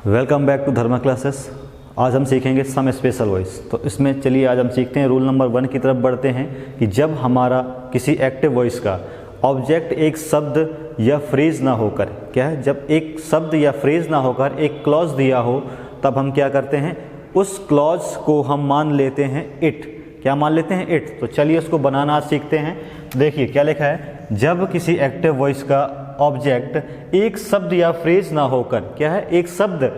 Welcome back to Dharma classes. आज हम सीखेंगे सम स्पेशल वॉइस। तो इसमें चलिए आज हम सीखते हैं रूल नंबर 1 की तरफ बढ़ते हैं कि जब हमारा किसी एक्टिव वॉइस का ऑब्जेक्ट एक शब्द या फ्रेज ना होकर, क्या है, जब एक शब्द या फ्रेज ना होकर एक क्लॉज दिया हो तब हम क्या करते हैं, उस क्लॉज को हम मान लेते हैं इट। क्या मान लेते हैं? इट। तो चलिए उसको बनाना सीखते हैं। देखिए क्या लिखा है, जब किसी एक्टिव वॉइस का ऑब्जेक्ट एक शब्द या फ्रेज ना होकर, क्या है, एक शब्द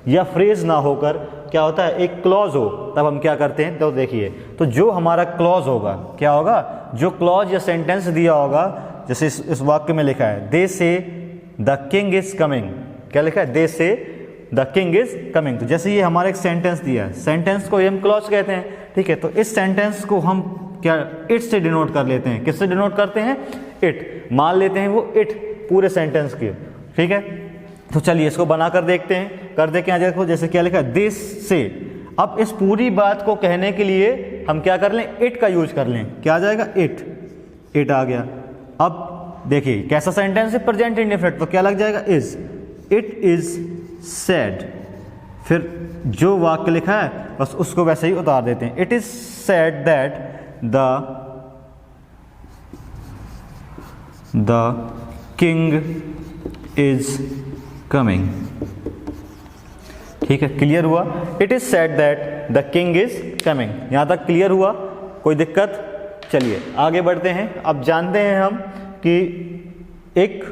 या फ्रेज ना होकर क्या होता है, एक क्लॉज हो, तब हम क्या करते हैं। तो देखिए, तो जो हमारा क्लॉज होगा क्या होगा, जो क्लॉज या सेंटेंस दिया होगा, जैसे इस वाक्य में लिखा है दे से द किंग इज कमिंग। क्या लिखा है? दे से द किंग इज कमिंग। तो जैसे ये हमारा एक सेंटेंस दिया है, सेंटेंस को हम क्लॉज कहते हैं, ठीक है। तो इस सेंटेंस को हम क्या इट से डिनोट कर लेते हैं। किससे डिनोट करते हैं? इट। मान लेते हैं वो इट पूरे सेंटेंस के, ठीक है। तो चलिए इसको बनाकर देखते हैं। कर दे क्या, देखो जैसे क्या लिखा है, दिस से। अब इस पूरी बात को कहने के लिए हम क्या कर लें, इट का यूज कर लें। क्या आ जाएगा? इट। इट आ गया। अब देखिए कैसा सेंटेंस है, प्रेजेंट इंडेफिनिट, तो क्या लग जाएगा? इज। It is sad. फिर जो वाक्य लिखा है बस उसको वैसे ही उतार देते हैं। It is sad that the king is coming. ठीक है, क्लियर हुआ? It is sad that the king is coming. यहां तक क्लियर हुआ? कोई दिक्कत? चलिए आगे बढ़ते हैं। अब जानते हैं हम कि एक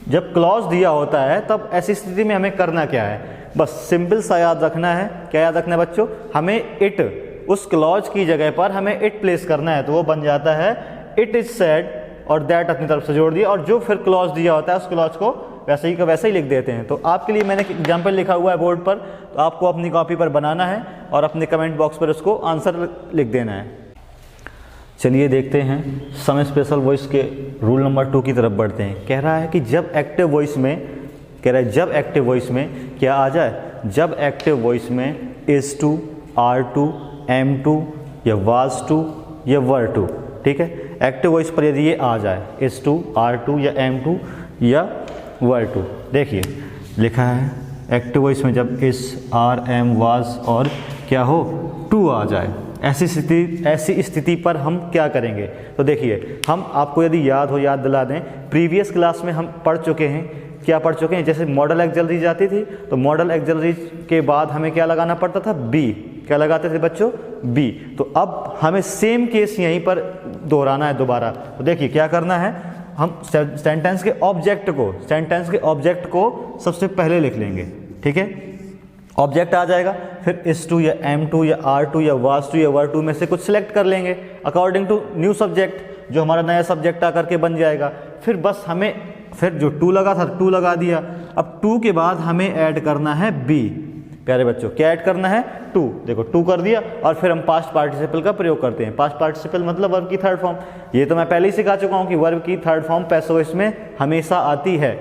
जब क्लॉज दिया होता है तब ऐसी स्थिति में हमें करना क्या है। बस सिंपल सा याद रखना है। क्या याद रखना है बच्चों? हमें इट, उस क्लॉज की जगह पर हमें इट प्लेस करना है, तो वो बन जाता है इट इज सैड और दैट अपनी तरफ से जोड़ दिया, और जो फिर क्लॉज दिया होता है उस क्लॉज को वैसे ही का वैसे ही लिख देते हैं। तो आपके लिए मैंने एग्जाम्पल लिखा हुआ है बोर्ड पर, तो आपको अपनी कॉपी पर बनाना है और अपने कमेंट बॉक्स पर उसको आंसर लिख देना है। चलिए देखते हैं सम स्पेशल वॉइस के रूल नंबर 2 की तरफ बढ़ते हैं। कह रहा है कि जब एक्टिव वॉइस में, कह रहा है जब एक्टिव वॉइस में क्या आ जाए, जब एक्टिव वॉइस में is to, are to, am to या वाज टू या वर टू, ठीक है। एक्टिव वॉइस पर यदि ये आ जाए, इज टू, आर टू या एम टू या वर टू, देखिए लिखा है एक्टिव वॉइस में जब इस, आर, एम, वाज और क्या हो, टू आ जाए, ऐसी स्थिति पर हम क्या करेंगे। तो देखिए हम आपको यदि याद हो, याद दिला दें, प्रीवियस क्लास में हम पढ़ चुके हैं। क्या पढ़ चुके हैं? जैसे मॉडल एक्सिलरी जाती थी तो मॉडल एक्सिलरी के बाद हमें क्या लगाना पड़ता था? बी। क्या लगाते थे बच्चों? बी। तो अब हमें सेम केस यहीं पर दोहराना है दोबारा। तो देखिए क्या करना है, हम सेंटेंस के ऑब्जेक्ट को सबसे पहले लिख लेंगे, ठीक है। ऑब्जेक्ट आ जाएगा, फिर इस टू या एम टू या आर टू या वाज टू या वर टू में से कुछ सिलेक्ट कर लेंगे अकॉर्डिंग टू न्यू सब्जेक्ट, जो हमारा नया सब्जेक्ट आकर के बन जाएगा। फिर बस हमें, फिर जो टू लगा था टू लगा दिया। अब टू के बाद हमें ऐड करना है बी। प्यारे बच्चों क्या ऐड करना है? टू। देखो टू कर दिया, और फिर हम पास्ट पार्टिसिपल का प्रयोग करते हैं। पास्ट पार्टिसिपल मतलब वर्ब की थर्ड फॉर्म। ये तो मैं पहले ही सिखा चुका हूं कि वर्ब की थर्ड फॉर्म पैसिव वॉइस में हमेशा आती है,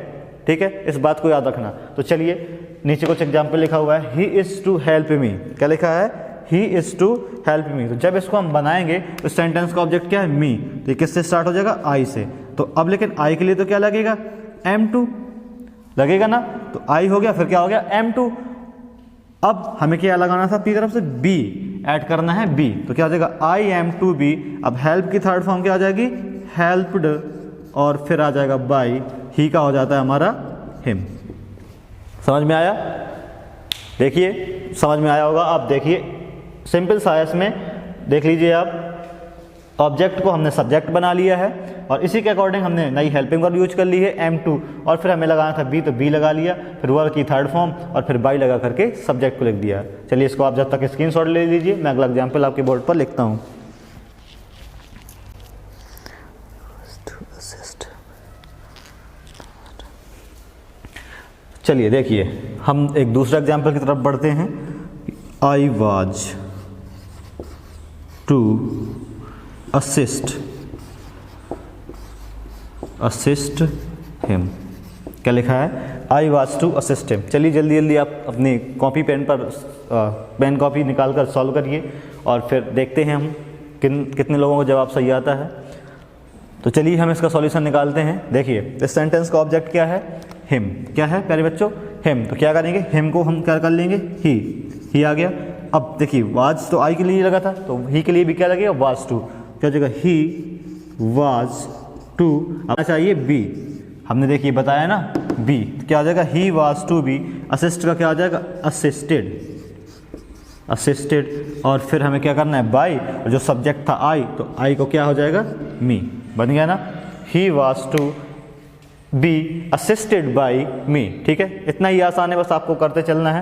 ठीक है, इस बात को याद रखना। तो चलिए नीचे कुछ एग्जाम्पल लिखा हुआ है, he is to help me. क्या लिखा है? He is to help me. तो जब इसको हम बनाएंगे तो सेंटेंस का ऑब्जेक्ट क्या है? मी। तो ये किससे स्टार्ट हो जाएगा? आई से। तो अब लेकिन आई के लिए तो क्या लगेगा? M2 लगेगा ना। तो आई हो गया, फिर क्या हो गया? M2। अब हमें क्या लगाना था अपनी तरफ से? बी ऐड करना है, बी। तो क्या हो जाएगा? I am to be. अब हेल्प की थर्ड फॉर्म क्या आ जाएगी? हेल्प्ड, और फिर आ जाएगा बाई। ही का हो जाता है हमारा हिम। समझ में आया? देखिए समझ में आया होगा। आप देखिए सिंपल सा इसमें देख लीजिए आप, ऑब्जेक्ट को हमने सब्जेक्ट बना लिया है और इसी के अकॉर्डिंग हमने नई हेल्पिंग वर्ब यूज कर ली है M2, और फिर हमें लगाना था बी, तो बी लगा लिया, फिर वर्ब की थर्ड फॉर्म और फिर बाई लगा करके सब्जेक्ट को लिख दिया। चलिए इसको आप जब तक स्क्रीनशॉट ले लीजिए, मैं अगला एग्जाम्पल आपके बोर्ड पर लिखता हूँ। चलिए देखिए हम एक दूसरा एग्जाम्पल की तरफ बढ़ते हैं। I was to assist him. क्या लिखा है? I was to assist him. चलिए जल्दी जल्दी आप अपनी कॉपी पेन पर पेन कॉपी निकाल कर सॉल्व करिए, और फिर देखते हैं हम कितने लोगों को जवाब सही आता है। तो चलिए हम इसका सॉल्यूशन निकालते हैं। देखिए इस सेंटेंस का ऑब्जेक्ट क्या है? हिम। क्या है प्यारे बच्चों? हिम, तो क्या करेंगे, हिम को हम क्या कर लेंगे, ही आ गया। अब देखिए वाज तो आई के लिए लगा था, तो ही के लिए भी क्या लगेगा, वाज टू, क्या हो जाएगा, ही वाज टू। अब चाहिए बी, हमने देखिए बताया ना बी, तो क्या हो जाएगा, he was to be, assist का क्या हो जाएगा, असिस्टेड, और फिर हमें क्या करना है, बाय, और जो सब्जेक्ट था आई, तो आई को क्या हो जाएगा, मी, बन गया ना, he was to be assisted by me. ठीक है, इतना ही आसान है, बस आपको करते चलना है।